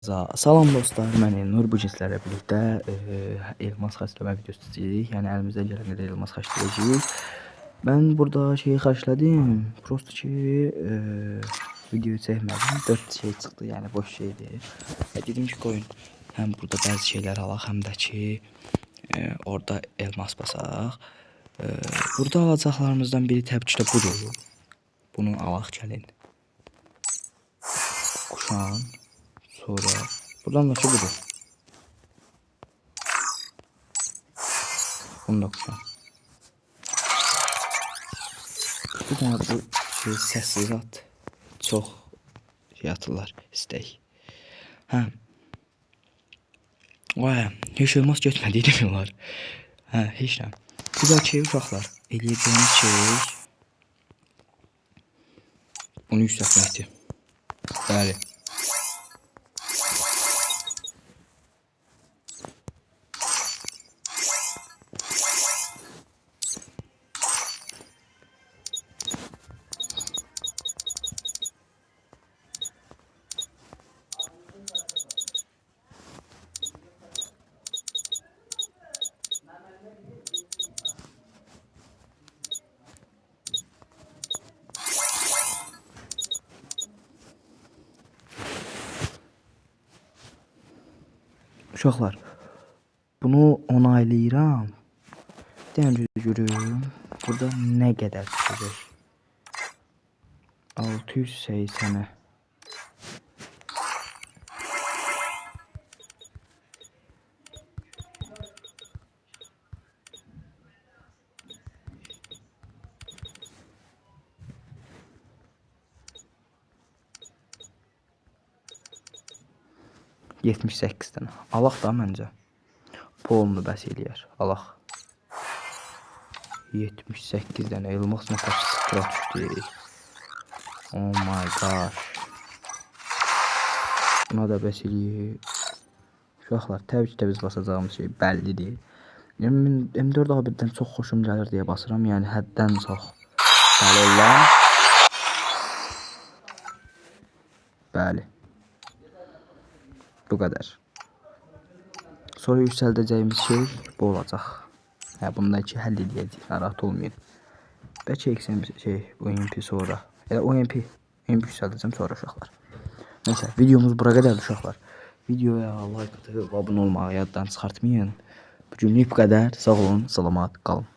Salam dostlar, mən Elnur. Bu gün sizlərlə birlikdə elmas xərcləmə videosu çəkəcəyik. Yəni əlimizdən gələn qədər elmas xərcləyəcəyik. Mən burada şeyi xərclədim. Prosta ki videoyu çəkmədim. 4 şey çıxdı, yəni boş şeydir. Dedim ki, qoyun həm burada bəzi şeylər alaq, həm də ki orada elmas basaq. Burada alacaqlarımızdan biri təbii ki də budur. Bunu alaq gəlin. Kuşan. Sonra buradan da budur. Bunu da kuşan. Bir tane bu şey sessiz at. Çox şey atırlar istək. Hə. Vay, heç olmaz getmədi onlar. Hə, heç nə. Bu da ki uşaqlar, eləyəcəyimiz şey bunu yüksəltməkdir. Bəli. Uşaqlar, bunu onaylayıram. Deyən görüm, burada nə qədər çıxacaq? 680'e. %78'den. Alaq da məncə. Polunu bəs eləyər. Alaq. 78'den elmas nə kaç sıfıra düşdü. Oh my gosh. Buna da bəs eləyir. Uşaqlar, təbii ki də biz basacağımız şey bəllidir. M4 A1'dən çox xoşum gəlir deyə basıram. Yəni həddən çox. Bəli olan. Bəli. Bu kadar. Sonra yüksəldəcəyimiz şey bu olacaq. Hə, bundan ki həll edəcəyik, narahat olmayın. Bəlkə eksəm şey OMP sonra. Elə OMP yüksəldəcəm sonra uşaqlar. Neyse, videomuz bura qədər uşaqlar. Videoya like atıp abunə olmağı yaddan çıxartmayın. Bu günlük bu qədər. Sağ olun, salamat qalın.